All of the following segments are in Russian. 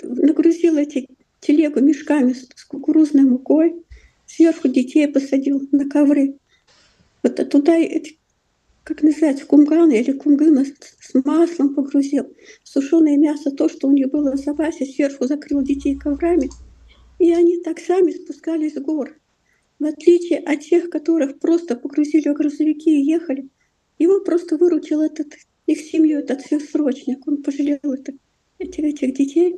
нагрузил эти телегу мешками с кукурузной мукой, сверху детей посадил на ковры. Вот туда эти, как называется, кумганы или кумгына с маслом погрузил. Сушеное мясо, то, что у них было в запасе, сверху закрыл детей коврами. И они так сами спускались с гор. В отличие от тех, которых просто погрузили в грузовики и ехали, его просто выручил их семью, этот сверхсрочник. Он пожалел этих детей.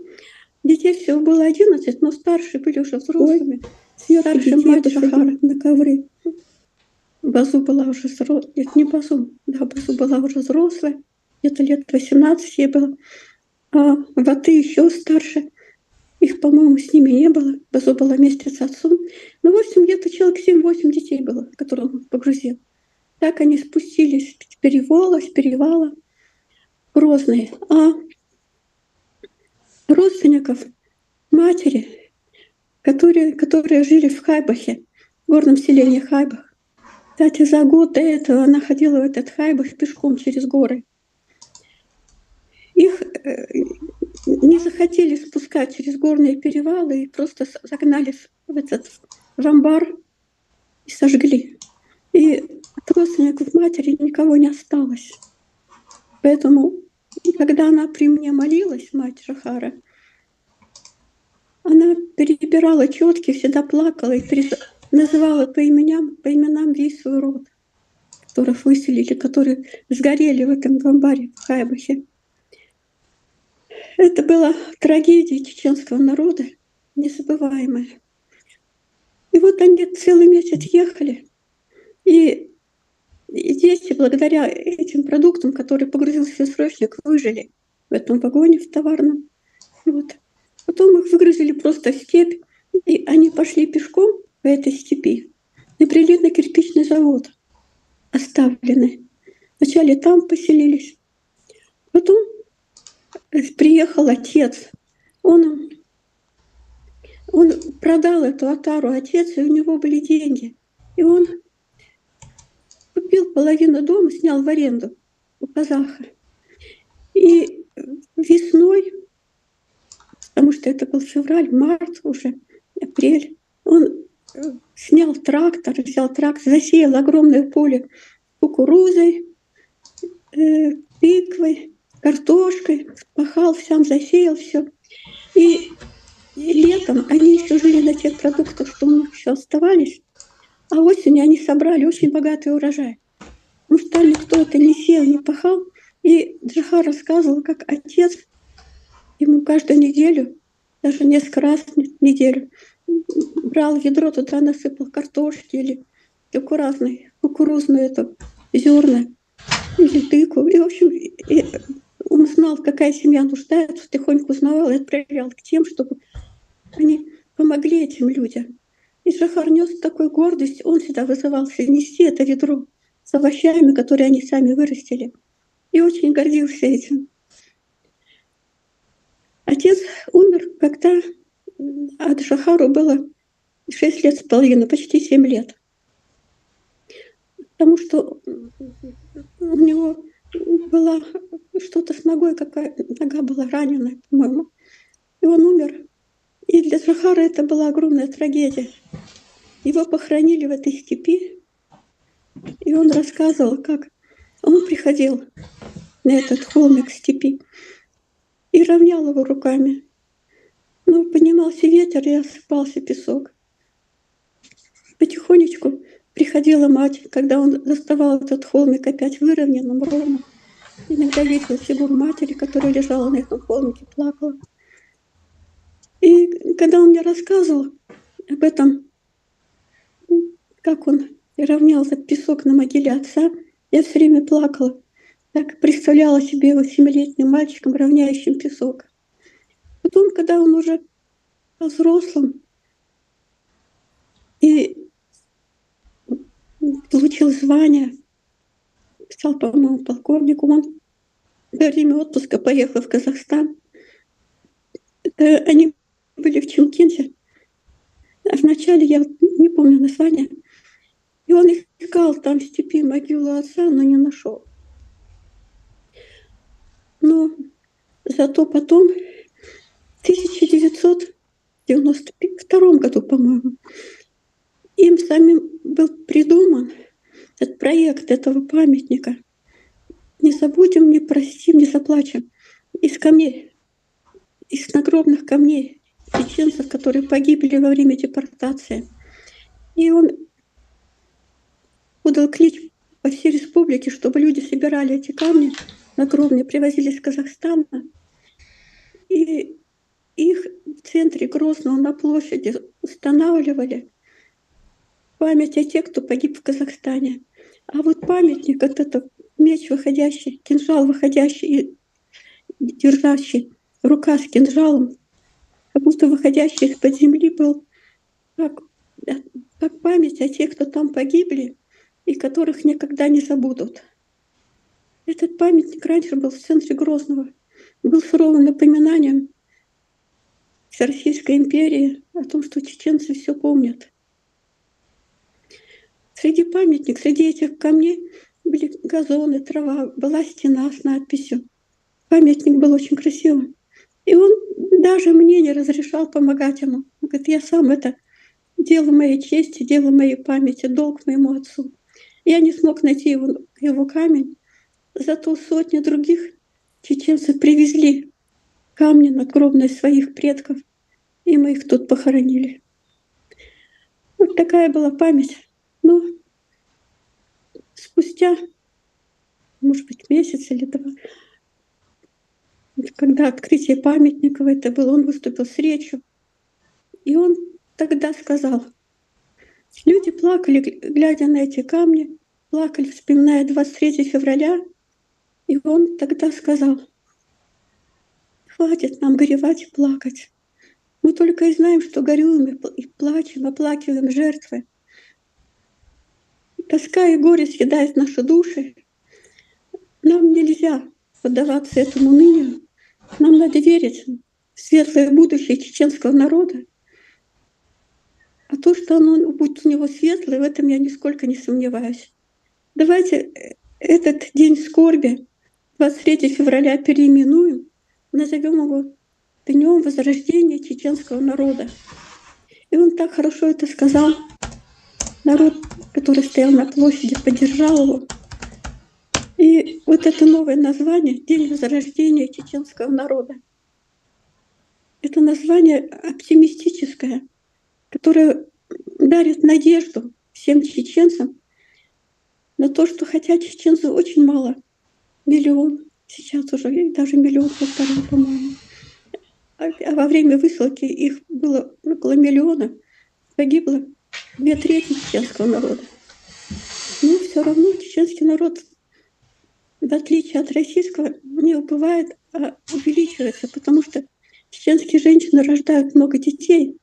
Детей всего было 11, но старшие были уже взрослыми. Старшая мать Джохара на ковры. Базу была уже взрослая. Нет, не Базу. Да, Базу была уже взрослая. Где-то лет 18 ей было. А Ваты еще старше. Их, по-моему, с ними не было. Базу была вместе с отцом. Ну, в общем, где-то человек 7-8 детей было, которых он погрузил. Так они спустились с перевала Грозный. А родственников матери, которые жили в Хайбахе, в горном селении Хайбах. Кстати, за год до этого она ходила в этот Хайбах пешком через горы. Их не захотели спускать через горные перевалы и просто загнали в амбар и сожгли. И от родственников матери никого не осталось. Поэтому, когда она при мне молилась, мать Джохара, она перебирала четки, всегда плакала и называла по именам весь свой род, которых выселили, которые сгорели в этом амбаре в Хайбахе. Это была трагедия чеченского народа, незабываемая. И вот они целый месяц ехали, и дети, благодаря этим продуктам, которые погрузил срочник, выжили в этом вагоне в товарном. Вот. Потом их выгрузили просто в степь, и они пошли пешком по этой степи и прилили на кирпичный завод, оставленный. Вначале там поселились. Потом приехал отец. Он продал эту отару, отец, и у него были деньги. И он купил половину дома, снял в аренду у казаха. И весной, потому что это был февраль, март уже, апрель, он взял трактор, засеял огромное поле кукурузой, тыквой, картошкой, пахал, сам засеял все. И летом они еще жили на тех продуктах, что у них еще оставались, а осенью они собрали очень богатый урожай. Потому что никто это не сеял, не пахал. И Джохар рассказывал, как отец ему каждую неделю, даже несколько раз в неделю, брал ведро, туда насыпал картошки или разные кукурузные зерна или тыкву. И, в общем, он знал, какая семья нуждается, тихонько узнавал и отправлял к тем, чтобы они помогли этим людям. И Джохар нес такой гордость, он всегда вызывался нести это ведро с овощами, которые они сами вырастили. И очень гордился этим. Отец умер, когда Джохару было 6,5 лет, почти 7 лет. Потому что у него было что-то с ногой, нога была ранена, по-моему. И он умер. И для Джохара это была огромная трагедия. Его похоронили в этой степи. И он рассказывал, как он приходил на этот холмик степи и равнял его руками. Но поднимался ветер, и осыпался песок. Потихонечку приходила мать, когда он заставал этот холмик опять выровненным, ровным. Иногда видела фигуру матери, которая лежала на этом холмике, плакала. И когда он мне рассказывал об этом, как он равнял этот песок на могиле отца, я все время плакала. Так представляла себе его 7-летним мальчиком, равняющим песок. Потом, когда он уже стал взрослым и получил звание, стал, по-моему, полковником, он во время отпуска поехал в Казахстан. Они были в Чимкенте. А вначале я не помню название. И он искал там в степи могилу отца, но не нашел. Но зато потом в 1992 году, по-моему, им самим был придуман этот проект этого памятника. Не забудем, не простим, не заплачем. Из камней, из нагробных камней чеченцев, которые погибли во время депортации. И он подал клич по всей республике, чтобы люди собирали эти камни нагробные, привозили из Казахстана. И их в центре Грозного на площади устанавливали память о тех, кто погиб в Казахстане. А вот памятник, вот это меч выходящий, кинжал выходящий и держащий, рука с кинжалом, как будто выходящий из-под земли был, как память о тех, кто там погибли и которых никогда не забудут. Этот памятник раньше был в центре Грозного, был суровым напоминанием Всероссийской империи о том, что чеченцы все помнят. Среди памятников, среди этих камней были газоны, трава, была стена с надписью. Памятник был очень красивым. И он даже мне не разрешал помогать ему. Он говорит, я сам это дело моей чести, дело моей памяти, долг моему отцу. Я не смог найти его камень, зато сотни других чеченцев привезли камни надгробные своих предков, и мы их тут похоронили. Вот такая была память. Но спустя, может быть, месяц или два, когда открытие памятников это было, он выступил с речью, и он тогда сказал, люди плакали, глядя на эти камни, плакали, вспоминая 23 февраля, и он тогда сказал, хватит нам горевать и плакать. Мы только и знаем, что горюем и плачем, оплакиваем жертвы. Тоска и горе съедают наши души. Нам нельзя поддаваться этому унынию. Нам надо верить в светлое будущее чеченского народа. А то, что оно будет у него светлое, в этом я нисколько не сомневаюсь. Давайте этот день скорби, 23 февраля, переименуем, назовем его Днем возрождения чеченского народа. И он так хорошо это сказал. Народ, который стоял на площади, поддержал его. И вот это новое название «День возрождения чеченского народа». Это название оптимистическое, которое дарит надежду всем чеченцам на то, что хотя чеченцев очень мало, миллион, сейчас уже даже 1,5 миллиона, по-моему, а во время высылки их было около 1 миллиона, погибло 2/3 чеченского народа. Но все равно чеченский народ, в отличие от российского, не убывает, а увеличивается, потому что чеченские женщины рождают много детей.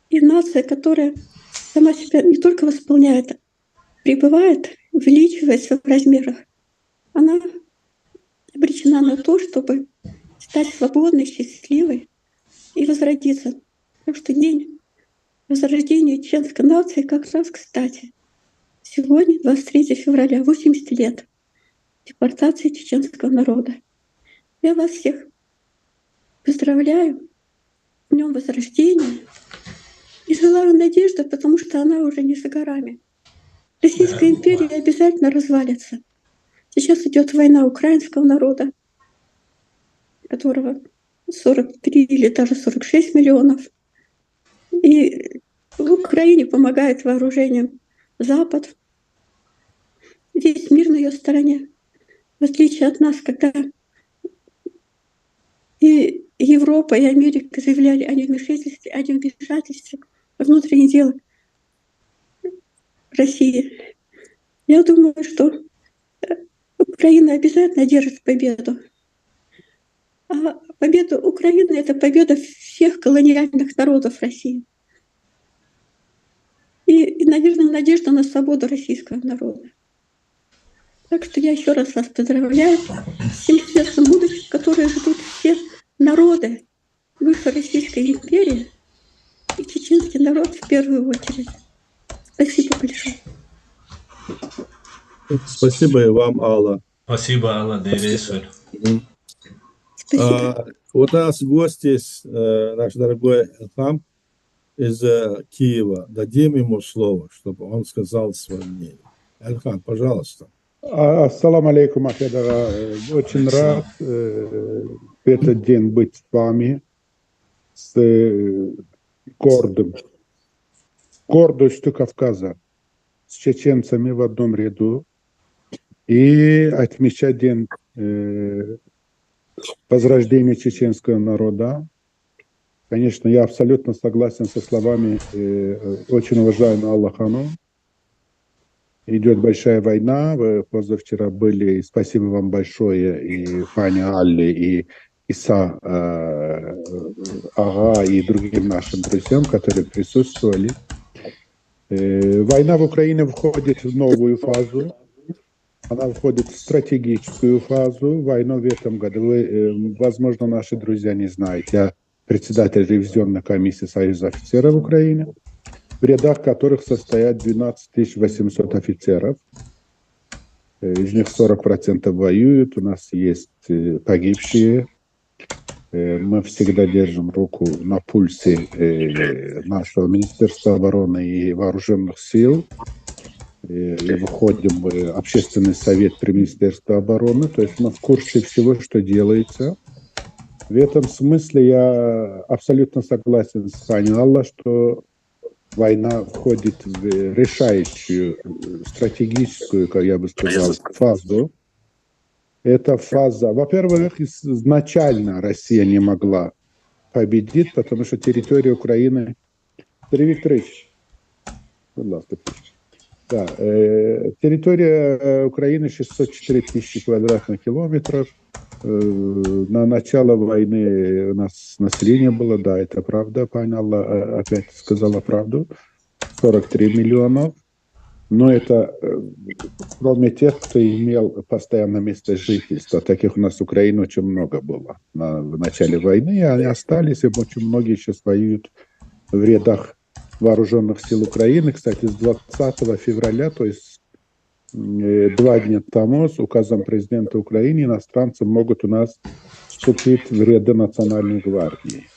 И нация, которая сама себя не только восполняет, прибывает, увеличивается в размерах, она обречена на то, чтобы стать свободной, счастливой и возродиться. Так что день возрождения чеченской нации как раз кстати. Сегодня, 23 февраля, 80 лет депортации чеченского народа. Я вас всех поздравляю с Днем Возрождения и желаю надежды, потому что она уже не за горами. Российская империя обязательно развалится. Сейчас идет война украинского народа, которого 43 или даже 46 миллионов. И в Украине помогает вооружением Запад. Весь мир на ее стороне. В отличие от нас, когда и Европа, и Америка заявляли о невмешательстве во внутренние дела России. Я думаю, что Украина обязательно одержит победу. А победа Украины — это победа всех колониальных народов России. И, наверное, надежда на свободу российского народа. Так что я еще раз вас поздравляю с тем светлым будущим, которое ждут все народы бывшей Российской империи и чеченский народ в первую очередь. Спасибо большое. Спасибо и вам, Алла. Спасибо, Алла. Спасибо. У нас гости, наш дорогой Эльхам из Киева. Дадим ему слово, чтобы он сказал свое мнение. Эльхам, пожалуйста. Ассаламу алейкум, Ахедара. Очень рад в этот день быть с вами, с гордостью Кавказа, с чеченцами в одном ряду и отмечать день возрождения чеченского народа. Конечно, я абсолютно согласен со словами очень уважаемого Аллахану. Идет большая война. Вы позавчера были. Спасибо вам большое и Фане Алле, и Иса Ага, и другим нашим друзьям, которые присутствовали. Война в Украине входит в новую фазу. Она входит в стратегическую фазу. Войну в этом году, вы, возможно, наши друзья не знаете. Я председатель ревизионной комиссии Союза офицеров Украины, в рядах которых состоят 12 800 офицеров. Из них 40% воюют, у нас есть погибшие. Мы всегда держим руку на пульсе нашего Министерства обороны и вооруженных сил. И выходим в общественный совет при Министерстве обороны, то есть мы в курсе всего, что делается. В этом смысле я абсолютно согласен с Фани Алла, что война входит в решающую стратегическую, как я бы сказал, фазу. Эта фаза, во-первых, изначально Россия не могла победить, потому что территория Украины... Сергей Викторович, пожалуйста. Да, территория Украины 604 тысячи квадратных километров. На начало войны у нас население было, да, это правда, пани Алла опять сказала правду, 43 миллионов. Но это кроме тех, кто имел постоянное место жительства. Таких у нас в Украине очень много было в начале войны, и они остались, и очень многие сейчас воюют в рядах вооруженных сил Украины. Кстати, с 20 февраля, то есть 2 дня тому, с указом президента Украины, иностранцы могут у нас вступить в ряды Национальной гвардии.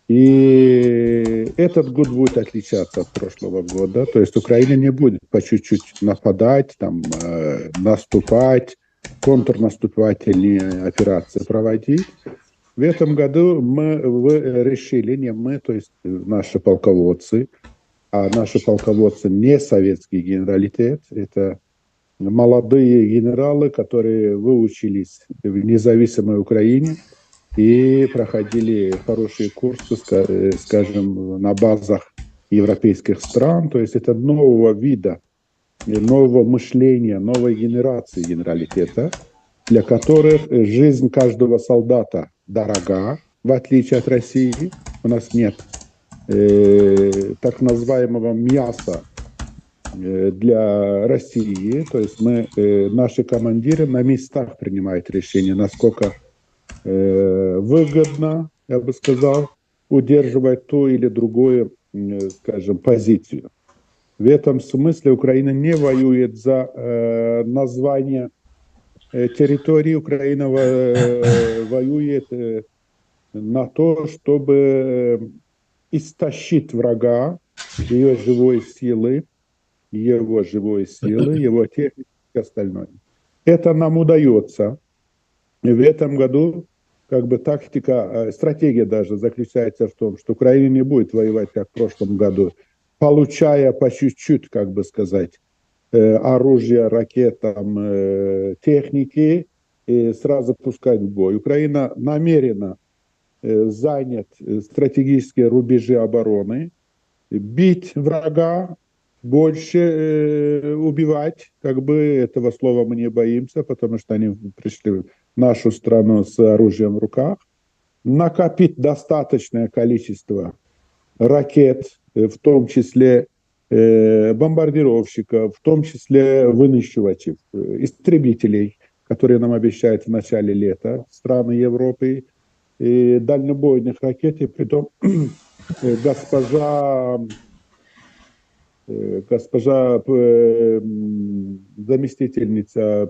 И этот год будет отличаться от прошлого года. То есть Украина не будет по чуть-чуть нападать, там, наступать, контрнаступательные операции проводить. В этом году мы решили, не мы, то есть наши полководцы, а наши полководцы не советский генералитет, это молодые генералы, которые выучились в независимой Украине и проходили хорошие курсы, скажем, на базах европейских стран. То есть это нового вида, нового мышления, новой генерации генералитета, для которых жизнь каждого солдата дорога, в отличие от России. У нас нет так называемого мяса для России. То есть наши командиры на местах принимают решение, насколько выгодно, я бы сказал, удерживать ту или другую, скажем, позицию. В этом смысле Украина не воюет за название территории. Украина воюет на то, чтобы истощить врага, его живой силы, его техники и остальное. Это нам удается. И в этом году как бы стратегия даже заключается в том, что Украина не будет воевать, как в прошлом году, получая по чуть-чуть, как бы сказать, оружие, ракетам, техники, и сразу пускать в бой. Украина намерена занять стратегические рубежи обороны, бить врага, больше убивать, как бы этого слова мы не боимся, потому что они пришли в нашу страну с оружием в руках, накопить достаточное количество ракет, в том числе бомбардировщиков, в том числе вынищивателей, истребителей, которые нам обещают в начале лета страны Европы, и дальнобойных ракет, и притом госпожа заместительница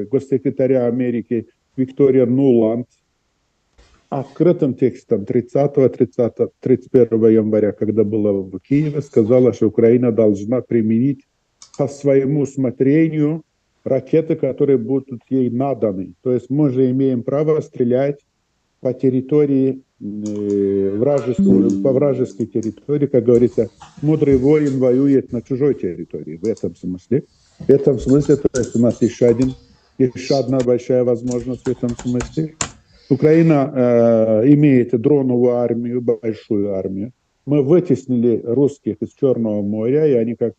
госсекретаря Америки Виктория Нуланд открытым текстом 31 января, когда была в Киеве, сказала, что Украина должна применить по своему усмотрению ракеты, которые будут ей наданы. То есть мы же имеем право стрелять по территории по вражеской территории, как говорится, мудрый воин воюет на чужой территории. В этом смысле, то есть у нас еще одна большая возможность в этом смысле. Украина имеет дроновую армию, большую армию. Мы вытеснили русских из Черного моря, и они как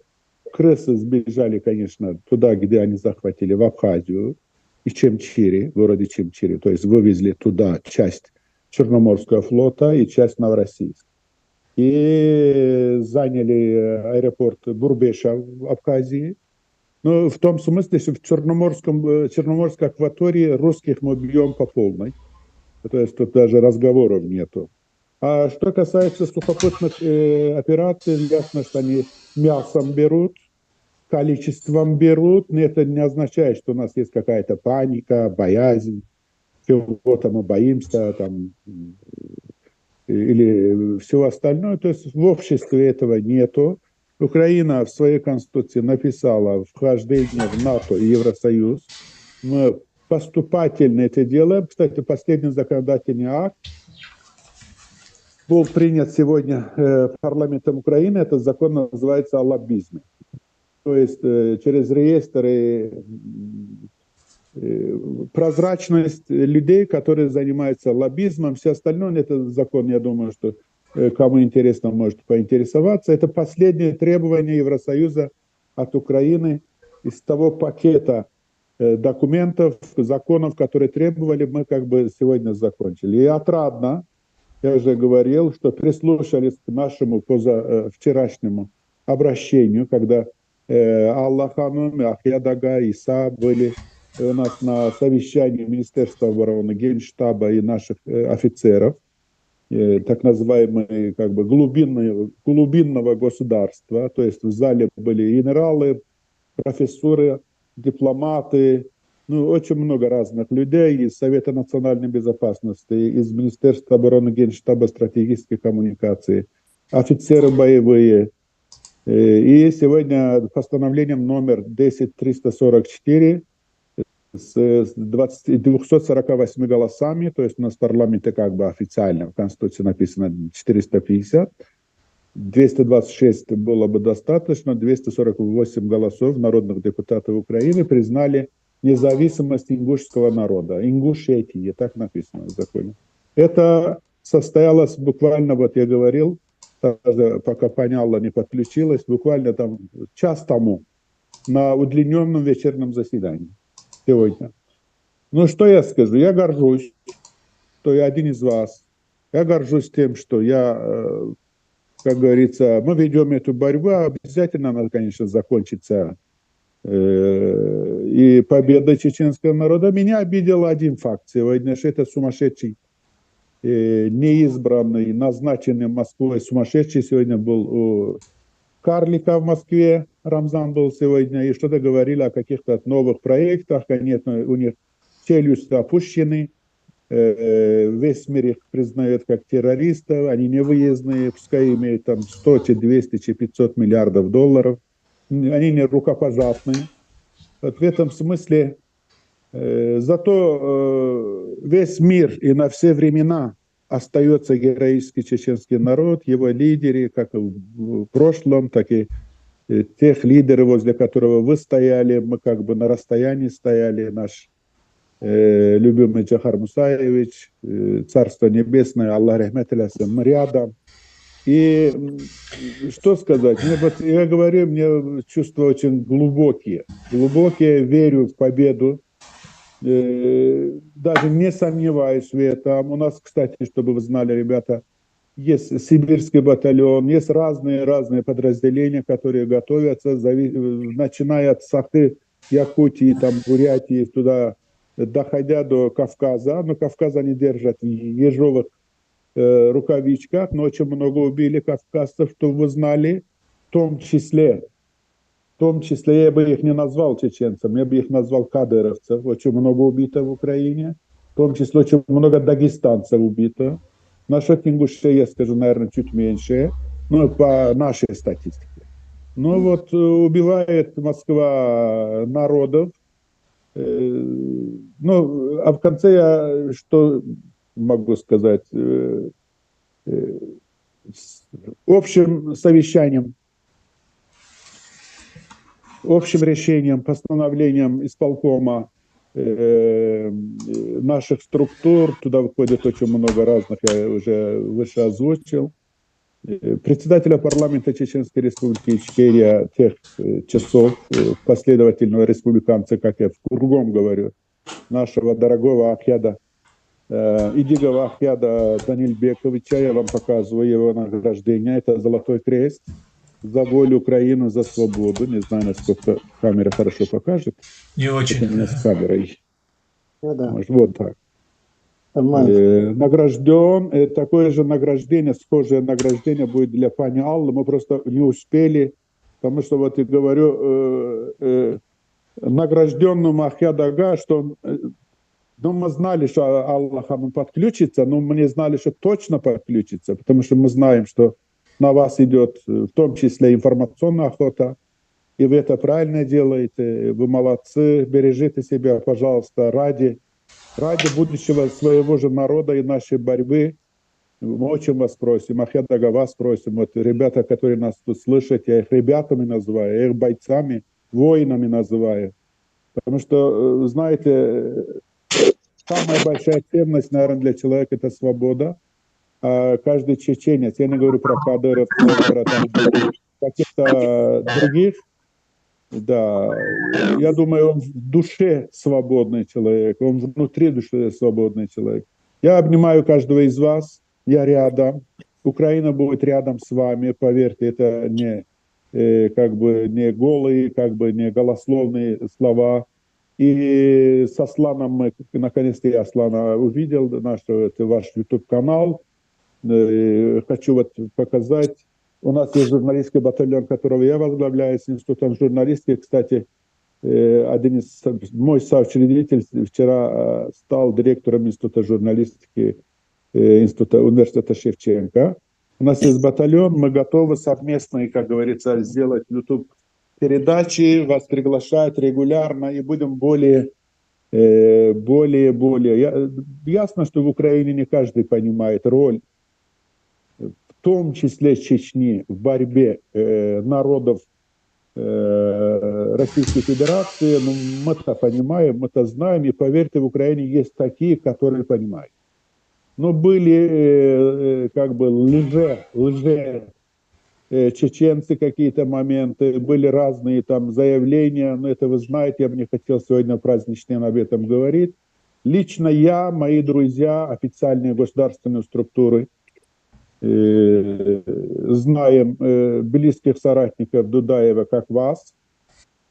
крысы сбежали, конечно, туда, где они захватили, в Абхазию и Чемчири, в городе Чемчири. То есть вывезли туда часть Черноморского флота и часть Новороссийска. И заняли аэропорт Бурбеша в Абхазии. Но в том смысле, что в Черноморской акватории русских мы бьем по полной. То есть тут даже разговоров нету. А что касается сухопутных операций, ясно, что они мясом берут, количеством берут, но это не означает, что у нас есть какая-то паника, боязнь, чего-то мы боимся, там, или всего остального. То есть в обществе этого нету. Украина в своей конституции написала вхождение в НАТО и Евросоюз. Мы поступательно это делаем. Кстати, последний законодательный акт был принят сегодня парламентом Украины. Этот закон называется о лоббизме. То есть через реестры прозрачность людей, которые занимаются лоббизмом, все остальное, этот закон, я думаю, что кому интересно, может поинтересоваться. Это последнее требование Евросоюза от Украины из того пакета документов, законов, которые требовали, мы как бы сегодня закончили. И отрадно, я уже говорил, что прислушались к нашему вчерашнему обращению, когда Алла Ханум, Ахьяд Ага, Иса были у нас на совещании Министерства обороны, Генштаба и наших офицеров, так называемые как бы глубинного государства, то есть в зале были генералы, профессоры, дипломаты, ну, очень много разных людей из Совета национальной безопасности, из Министерства обороны, Генштаба стратегической коммуникации, офицеры боевые. И сегодня постановлением номер 10344 с 248 голосами, то есть у нас в парламенте как бы официально в Конституции написано 450, 226 было бы достаточно, 248 голосов народных депутатов Украины признали независимость ингушского народа. Ингушетия, так написано в законе. Это состоялось буквально, вот я говорил, пока Паняла не подключилась, буквально там час тому на удлиненном вечернем заседании сегодня. Ну, что я скажу? Я горжусь, что я один из вас. Я горжусь тем, что я, как говорится, мы ведем эту борьбу, обязательно она, конечно, закончится и победа чеченского народа. Меня обидел один факт сегодня, что это сумасшедший, неизбранный, назначенный Москвой сумасшедший сегодня был у Карлика в Москве, Рамзан был сегодня, и что-то говорили о каких-то новых проектах, конечно, у них челюсти опущены, весь мир их признает как террористов, они невыездные, пускай имеют там 100, 200, 500 миллиардов долларов, они не рукопожатные. Вот в этом смысле зато весь мир и на все времена остается героический чеченский народ, его лидеры, как в прошлом, так и тех лидеров, возле которого вы стояли, мы как бы на расстоянии стояли, наш любимый Джахар Мусаевич, Царство Небесное, Аллах рахмет алясам, мы рядом. И что сказать, я говорю, мне чувства очень глубокие, верю в победу, даже не сомневаюсь в этом. У нас, кстати, чтобы вы знали, ребята, есть сибирский батальон, есть разные подразделения, которые готовятся, начиная от Сахты, Якутии, там, Бурятии, туда, доходя до Кавказа. Но Кавказ они держат в ежовых рукавичках, но очень много убили кавказцев, что вы знали, в том числе, я бы их не назвал чеченцами, я бы их назвал кадыровцев, очень много убито в Украине. в том числе очень много дагестанцев убито. Насчет ингушей я скажу, наверное, чуть меньше, но по нашей статистике. Ну вот убивает Москва народов. Ну, а в конце я что могу сказать? С общим совещанием, общим решением, постановлением исполкома наших структур, туда входит очень много разных, я уже выше озвучил, председателя парламента Чеченской Республики Ичкерия тех часов, последовательного республиканца, как я кругом говорю, нашего дорогого Ахьяда, Идигова Ахьяда Данильбековича, я вам показываю его награждение, это Золотой Крест за волю Украины, за свободу. Не знаю, насколько камера хорошо покажет. Не очень. Это у меня с камерой. Ну, да. Может, вот так. Нормально. Награжден, такое же награждение, схожее награждение будет для пани Аллы. Мы просто не успели, потому что вот я говорю, награжденному Ахьяд Ага, что он, ну, мы знали, что Аллах подключится, но мы не знали, что точно подключится, потому что мы знаем, что на вас идет в том числе информационная охота, и вы это правильно делаете, вы молодцы, бережите себя, пожалуйста, ради будущего своего же народа и нашей борьбы. Мы очень вас просим, Ахьяд Ага, вас просим, вот ребята, которые нас тут слышат, я их ребятами называю, я их бойцами, воинами называю, потому что, знаете, самая большая ценность, наверное, для человека – это свобода. А каждый чеченец, я не говорю про кадыров, про каких-то других, да, я думаю, он в душе свободный человек, он внутри души свободный человек. Я обнимаю каждого из вас, я рядом, Украина будет рядом с вами, поверьте, это не как бы не голые, как бы не голословные слова. И с Асланом мы, наконец-то я Аслана увидел, ваш YouTube-канал. Хочу вот показать. У нас есть журналистский батальон, которого я возглавляю, с институтом журналистики. Кстати, один из мой соучредитель вчера стал директором института журналистики института университета Шевченко. У нас есть батальон, мы готовы совместно, как говорится, сделать YouTube-передачи, вас приглашают регулярно и будем более. Ясно, что в Украине не каждый понимает роль, в том числе Чечни, в борьбе народов Российской Федерации. Но мы это понимаем, мы это знаем, и поверьте, в Украине есть такие, которые понимают. Но были как бы чеченцы какие-то моменты, были разные там заявления, но это вы знаете, я бы не хотел сегодня праздничный об этом говорить. Лично я, мои друзья, официальные государственные структуры, знаем близких соратников Дудаева, как вас.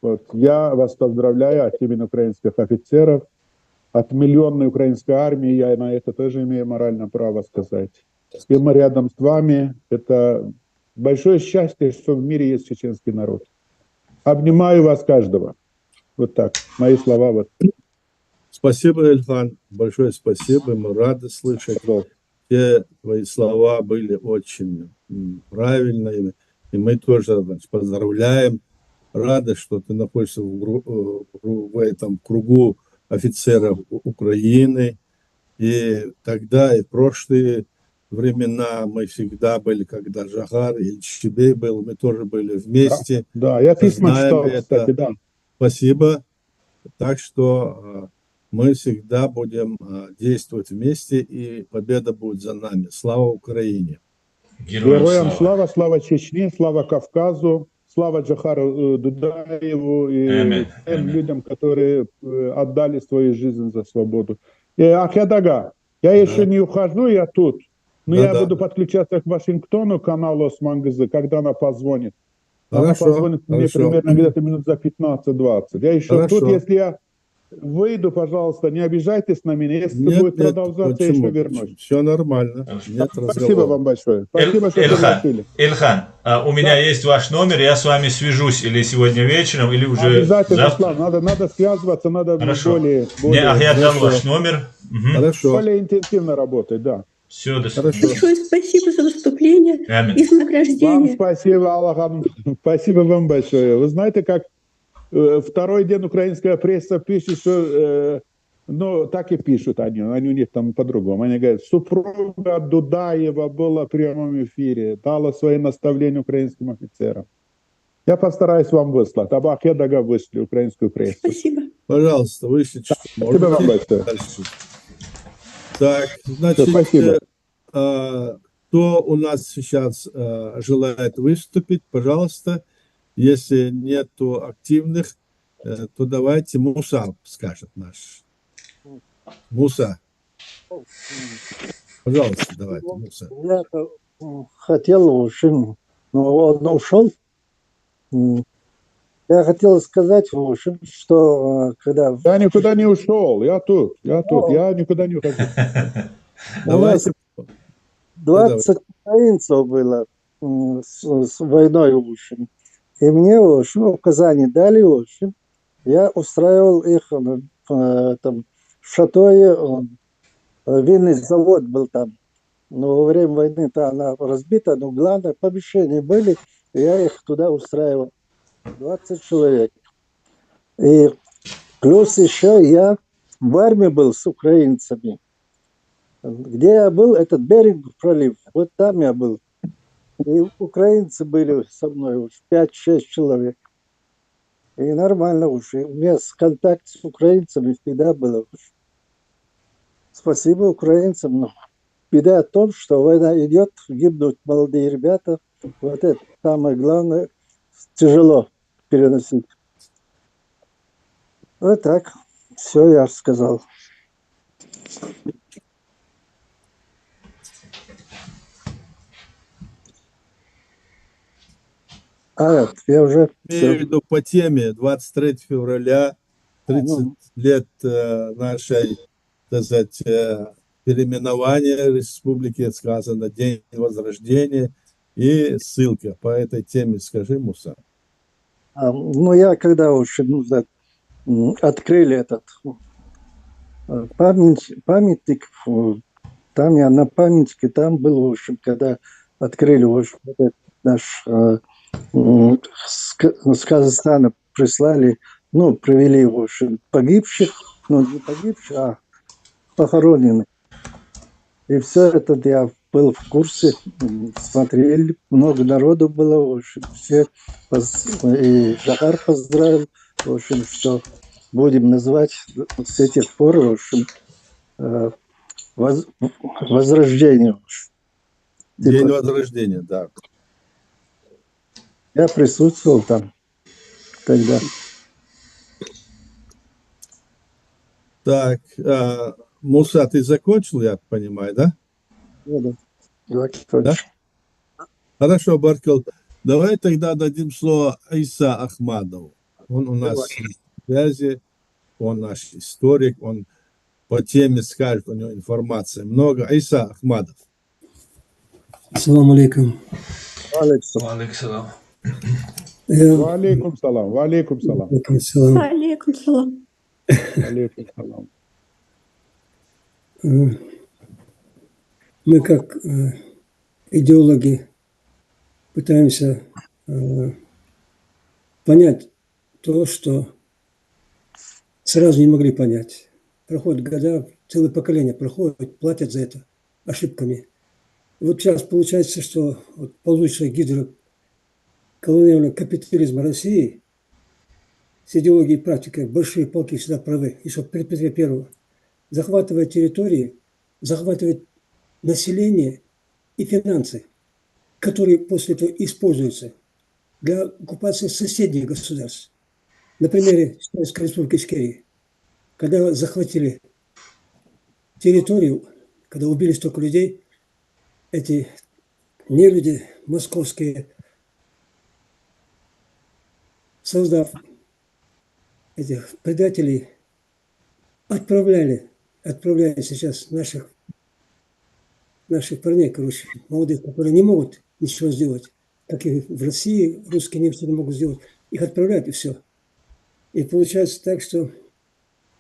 Вот, я вас поздравляю от имени украинских офицеров, от миллионной украинской армии, я на это тоже имею моральное право сказать. И мы рядом с вами, это большое счастье, что в мире есть чеченский народ. Обнимаю вас каждого. Вот так, мои слова вот. Спасибо, Ильхан, большое спасибо, мы рады слышать. Все твои слова были очень правильными, и мы тоже, значит, поздравляем, рады, что ты находишься в этом кругу офицеров Украины, и тогда, и в прошлые времена мы всегда были, когда Жахар и Чебей был, мы тоже были вместе. Да, я письма читал, кстати, да. Спасибо. Так что мы всегда будем действовать вместе, и победа будет за нами. Слава Украине! Героям слава, слава Чечне, слава Кавказу, слава Джахару Дудаеву и тем людям, которые отдали свою жизнь за свободу. Ахьяд Ага, я еще не ухожу, я тут. Но я буду подключаться к Вашингтону, каналу Осман-Газы, когда она позвонит. Она позвонит мне примерно где-то минут за 15-20. Я еще тут, если я выйду, пожалуйста, не обижайтесь на меня. Если будет продолжаться, я еще вернусь. Все нормально. Спасибо вам большое. Спасибо, что пригласили. Ильхан, у меня есть ваш номер, я с вами свяжусь или сегодня вечером, или уже обязательно, завтра. Слав, надо связываться, надо Хорошо. более... Мне Ахьяд дал ваш номер, Хорошо. более интенсивно работать, да. Все, до Хорошо. свидания. Большое спасибо за выступление и Аминь. за Вам награждение. спасибо, Аллахам. Спасибо вам большое. Вы знаете, как второй день украинская пресса пишет, что, ну, так и пишут они у них там по-другому. Они говорят, супруга Дудаева была в прямом эфире, дала свои наставления украинским офицерам. Я постараюсь вам выслать. Абакедага вышлю украинскую прессу. Спасибо. Пожалуйста, вышлите, что Спасибо вам можете. большое. Дальше. Так, значит, Спасибо. кто у нас сейчас желает выступить, пожалуйста. Если нету активных, то давайте Муса скажет наш. Муса. Пожалуйста, давайте, Муса. Я хотел, в общем, но он ушел. Я хотел сказать, в общем, что когда... Я никуда не ушел. Я тут. Я никуда не ухожу. Давайте. 20 украинцев было с войной, в общем. И мне, в общем, указания дали, в общем. Я устраивал их там, в Шатое, винный завод был там. Но во время войны-то она разбита, но главное, помещения были, и я их туда устраивал. 20 человек. И плюс еще я в армии был с украинцами. Где я был, этот берег пролив, вот там я был. И украинцы были со мной, уж 5-6 человек. И нормально уж. И у меня контакт с украинцами всегда был. Спасибо украинцам. Но беда в том, что война идет, гибнут молодые ребята. Вот это самое главное, тяжело переносить. Вот так. Все я сказал. Я уже... Имею в виду по теме 23 февраля, 30 лет нашей, так сказать, переименования республики, сказано, День Возрождения, и ссылка по этой теме. Скажи, Муса. Ну, я когда уж открыли этот памятник, там я на памятнике, там был, в общем, когда открыли, в общем, этот наш с Казахстана прислали, ну, провели, в общем, погибших, ну, не погибших, а похороненных. И все это я был в курсе, смотрели, много народу было, в общем, все, и Жахар поздравил, в общем, что будем называть с этих пор, в общем, возрождение. День Возрождения, да. Я присутствовал там тогда. Так, Муса, ты закончил, я понимаю, да? Да? Хорошо, Баркал. Давай тогда дадим слово Иса Ахмадову. Он у нас в связи, он наш историк, он по теме скажет, у него информации много. Иса Ахмадов. Ассаламу алейкум. Алейкум. Валейкум салам. Валейкум салам. Алейкум салам. Алейкум салам. Мы как идеологи пытаемся понять то, что сразу не могли понять. Проходят года, целое поколение проходит, платят за это ошибками. И вот сейчас получается, что вот ползущая гидра колониального капитализма России с идеологией и практикой большие полки всегда правы, еще при Петре Первом, захватывает территории, захватывает население и финансы, которые после этого используются для оккупации соседних государств. На примере Советской Республики Ичкерия, когда захватили территорию, когда убили столько людей, эти нелюди московские, создав этих предателей, отправляют сейчас наших парней, короче, молодых, которые не могут ничего сделать, как и в России русские немцы не могут сделать, их отправляют и все. И получается так, что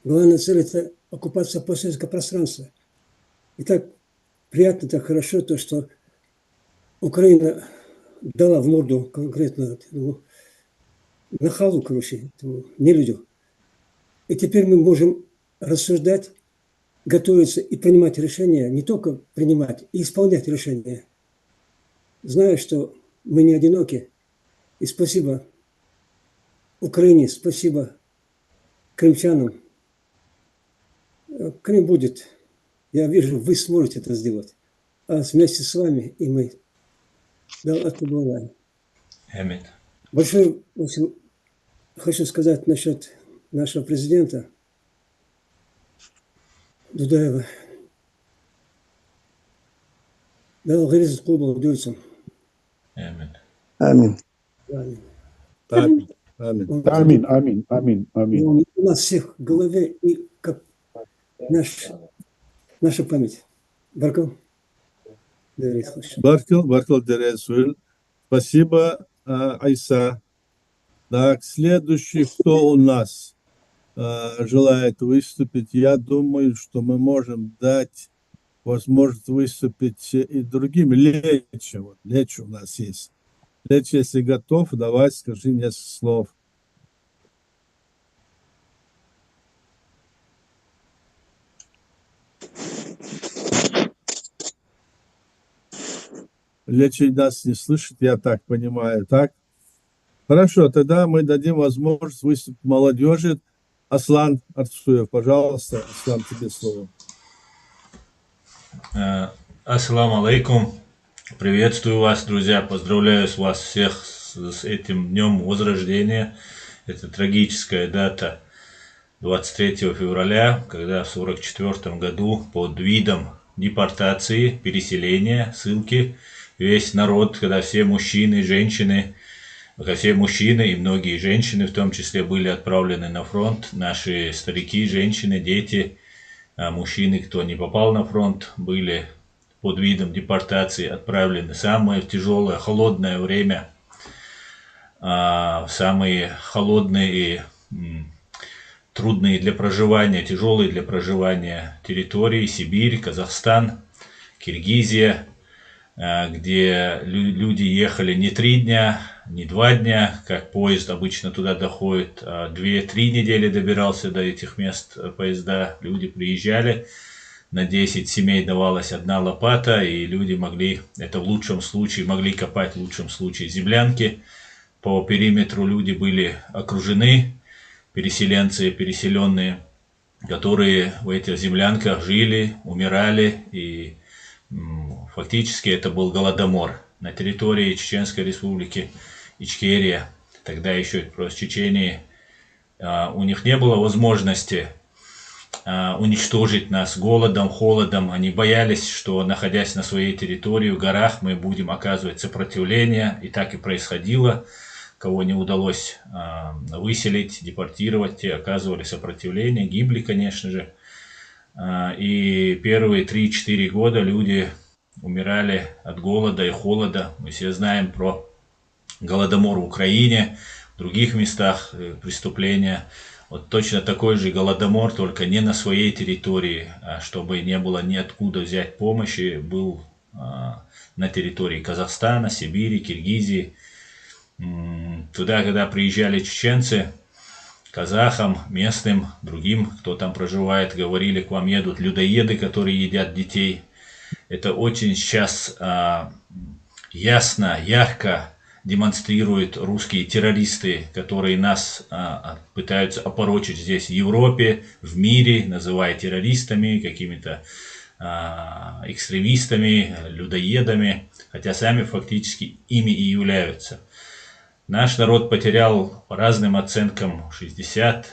главная цель – это оккупация постсоветского пространства. И так приятно, так хорошо, то, что Украина дала в морду конкретно нахалу, короче, не людям. И теперь мы можем рассуждать, готовиться и принимать решения, не только принимать, и исполнять решения. Знаю, что мы не одиноки. И спасибо Украине, спасибо крымчанам. Крым будет. Я вижу, вы сможете это сделать. А вместе с вами и мы. Да, отбываем. Аминь. Большое, в общем, хочу сказать насчет нашего президента Дудаева. Да, Гризит клуба дюйцем. Аминь. Аминь. Аминь. Аминь. Аминь, аминь, аминь, аминь. Он у нас всех в голове и как наша память. Баркал. Баркал Дересвиль. Спасибо, Айса. Так, следующий, кто у нас желает выступить? Я думаю, что мы можем дать возможность выступить и другим. Лечи, вот, Лечи у нас есть. Лечи, если готов, давай, скажи несколько слов. Лечи нас не слышит, я так понимаю, так? Хорошо, тогда мы дадим возможность выступить молодежи. Аслан Арцуев, пожалуйста. Аслан, тебе слово. Ассаламу алейкум. Приветствую вас, друзья. Поздравляю вас всех с этим днем возрождения. Это трагическая дата 23 февраля, когда в 1944 году под видом депортации, переселения, ссылки, весь народ, когда все мужчины, женщины, все мужчины и многие женщины в том числе были отправлены на фронт. Наши старики, женщины, дети, мужчины, кто не попал на фронт, были под видом депортации отправлены в самое тяжелое, холодное время, самые холодные и трудные для проживания, тяжелые для проживания территории: Сибирь, Казахстан, Киргизия, где люди ехали не 3 дня, не 2 дня, как поезд обычно туда доходит, а 2-3 недели добирался до этих мест поезда. Люди приезжали, на 10 семей давалась 1 лопата, и люди могли, это в лучшем случае, могли копать в лучшем случае землянки. По периметру люди были окружены, переселенцы, переселенные, которые в этих землянках жили, умирали, и фактически это был голодомор на территории Чеченской республики Ичкерия, тогда еще просто Чечении. У них не было возможности уничтожить нас голодом, холодом. Они боялись, что, находясь на своей территории, в горах, мы будем оказывать сопротивление, и так и происходило. Кого не удалось выселить, депортировать, те оказывали сопротивление, гибли, конечно же. И первые 3-4 года люди умирали от голода и холода. Мы все знаем про голодомор в Украине, в других местах преступления. Вот точно такой же голодомор, только не на своей территории, а чтобы не было ниоткуда взять помощи, был на территории Казахстана, Сибири, Киргизии. Туда, когда приезжали чеченцы, казахам, местным, другим, кто там проживает, говорили: к вам едут людоеды, которые едят детей. Это очень сейчас ясно, ярко демонстрируют русские террористы, которые нас пытаются опорочить здесь, в Европе, в мире, называя террористами, какими-то экстремистами, людоедами, хотя сами фактически ими и являются. Наш народ потерял, по разным оценкам, 60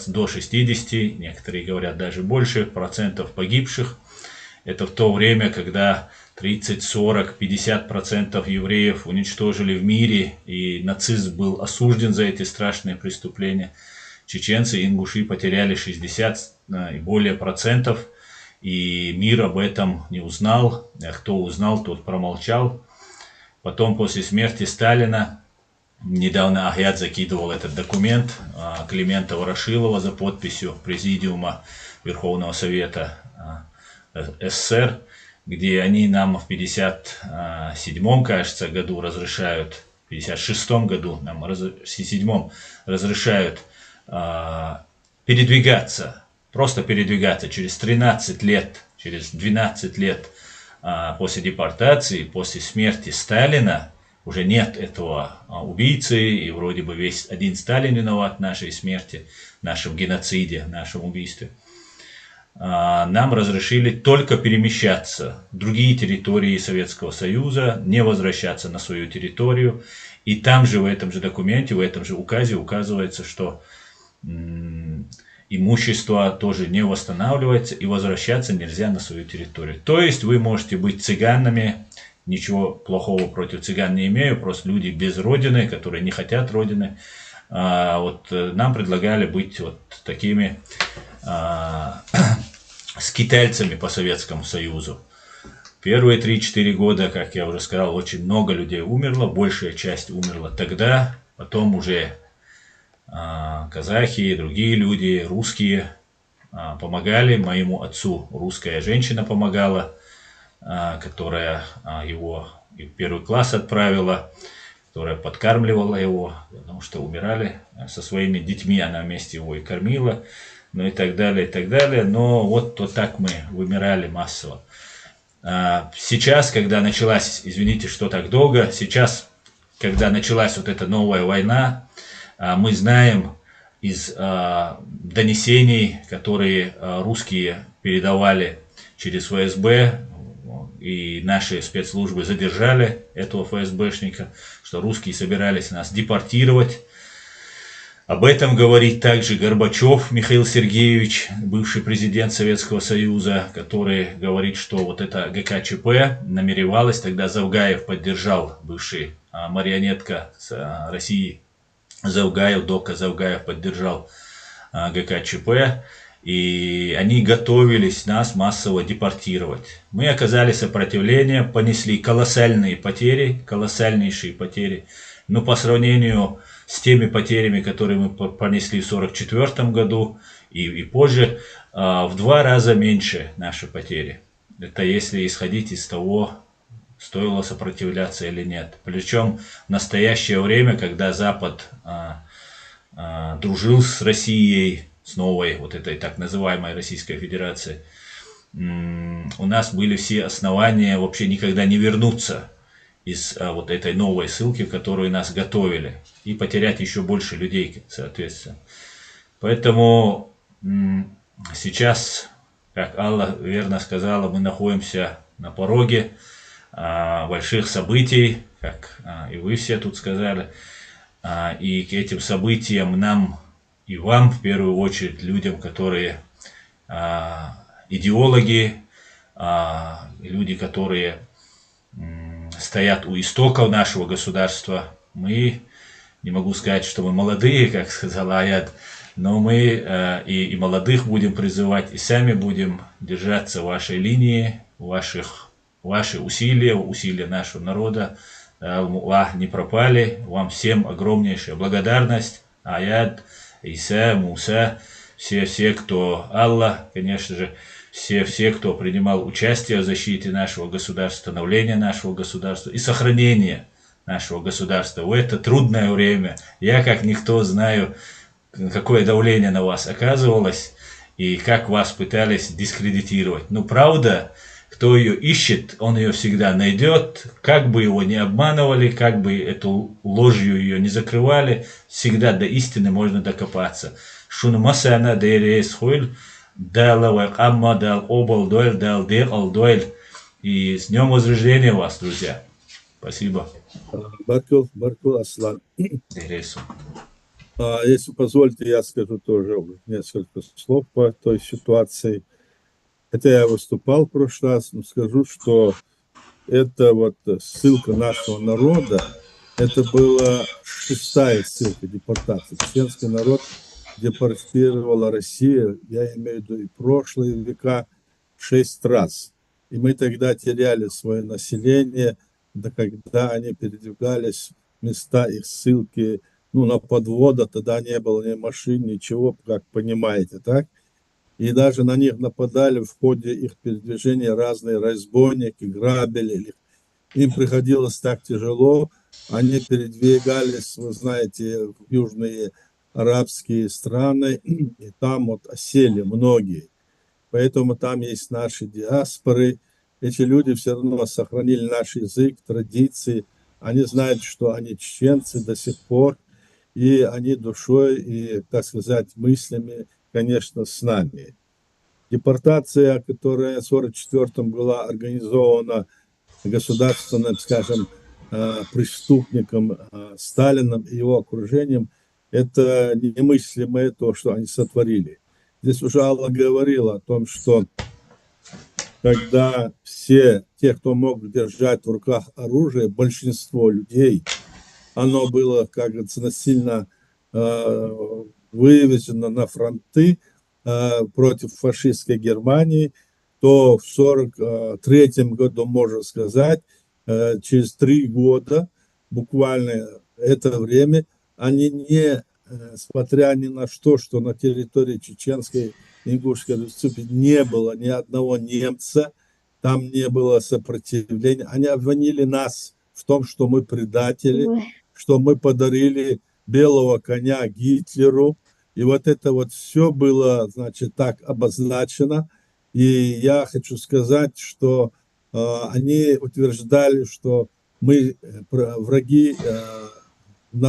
до 60, некоторые говорят даже больше, процентов погибших. Это в то время, когда 30, 40, 50% евреев уничтожили в мире, и нацизм был осужден за эти страшные преступления. Чеченцы и ингуши потеряли 60 и более процентов, и мир об этом не узнал. А кто узнал, тот промолчал. Потом, после смерти Сталина, недавно Ахят закидывал этот документ Климента Ворошилова за подписью Президиума Верховного Совета СССР, где они нам в 57-м, кажется, году разрешают, в 56-м году, нам в 57-м разрешают передвигаться, просто передвигаться через 13 лет, через 12 лет после депортации, после смерти Сталина, уже нет этого убийцы, и вроде бы весь один Сталин виноват в нашей смерти, в нашем геноциде, в нашем убийстве. Нам разрешили только перемещаться в другие территории Советского Союза, не возвращаться на свою территорию. И там же, в этом же документе, в этом же указе указывается, что имущество тоже не восстанавливается и возвращаться нельзя на свою территорию. То есть вы можете быть цыганами, ничего плохого против цыган не имею, просто люди без родины, которые не хотят родины. Вот нам предлагали быть вот такими скитальцами по Советскому Союзу. Первые 3-4 года, как я уже сказал, очень много людей умерло, большая часть умерла тогда, потом уже казахи, другие люди, русские помогали. Моему отцу русская женщина помогала, которая его в первый класс отправила, которая подкармливала его, потому что умирали со своими детьми, она вместе его и кормила, ну и так далее, и так далее. Но вот так мы вымирали массово. Сейчас, когда началась, извините, что так долго, сейчас, когда началась вот эта новая война, мы знаем из донесений, которые русские передавали через ФСБ, и наши спецслужбы задержали этого ФСБшника, что русские собирались нас депортировать. Об этом говорит также Горбачев Михаил Сергеевич, бывший президент Советского Союза, который говорит, что вот это ГКЧП намеревалась, тогда Завгаев поддержал, бывший марионетка России Завгаев, Дока Завгаев поддержал ГКЧП, и они готовились нас массово депортировать. Мы оказали сопротивление, понесли колоссальнейшие потери, но по сравнению с теми потерями, которые мы понесли в 1944 году и позже, в 2 раза меньше наши потери. Это если исходить из того, стоило сопротивляться или нет. Причем в настоящее время, когда Запад дружил с Россией, с новой вот этой так называемой Российской Федерацией, у нас были все основания вообще никогда не вернуться из вот этой новой ссылки, в которую нас готовили, и потерять еще больше людей, соответственно. Поэтому сейчас, как Алла верно сказала, мы находимся на пороге больших событий, как и вы все тут сказали, и к этим событиям нам и вам, в первую очередь, людям, которые идеологи, люди, которые стоят у истоков нашего государства. Мы, не могу сказать, что мы молодые, как сказал Аят, но мы и молодых будем призывать, и сами будем держаться вашей линии, ваши усилия нашего народа, не пропали. Вам всем огромнейшая благодарность. Аят, Иса, Муса, все, кто Аллах, конечно же, все, кто принимал участие в защите нашего государства, становления нашего государства и сохранения нашего государства в это трудное время. Я, как никто, знаю, какое давление на вас оказывалось и как вас пытались дискредитировать. Но правда, кто ее ищет, он ее всегда найдет. Как бы его не обманывали, как бы эту ложью ее не закрывали, всегда до истины можно докопаться. Шунмасана дерес хуйль, дал амма, дал обал дуэль, дал дел ал дуэль. И с днем возрождения вас, друзья. Спасибо. Баркул Аслан. Если позволите, я скажу тоже несколько слов по той ситуации. Хотя я выступал в прошлый раз, но скажу, что это вот ссылка нашего народа, это была 6-я ссылка депортации. Чеченский народ депортировала Россия, я имею в виду и прошлые века, 6 раз. И мы тогда теряли свое население, да когда они передвигались в места их ссылки, на подводах, тогда не было ни машин, ничего, как понимаете, так? и даже на них нападали в ходе их передвижения разные разбойники, грабили. Им приходилось так тяжело, они передвигались, вы знаете, в южные арабские страны, и там вот осели многие. Поэтому там есть наши диаспоры. Эти люди все равно сохранили наш язык, традиции. Они знают, что они чеченцы до сих пор, и они душой и, так сказать, мыслями, конечно, с нами. Депортация, которая в 1944 была организована государственным, скажем, преступником Сталином и его окружением, это немыслимое то, что они сотворили. Здесь уже Алла говорила о том, что когда все те, кто мог держать в руках оружие, большинство людей, оно было, как говорится, насильно вывезено на фронты против фашистской Германии, то в 1943 году, можно сказать, через 3 года, буквально это время, они не, смотря ни на что на территории Чеченской Ингушской республики не было ни одного немца, там не было сопротивления, они обвинили нас в том, что мы предатели, что мы подарили белого коня Гитлеру, и вот это вот все было, значит, так обозначено. И я хочу сказать, что они утверждали, что мы враги народа.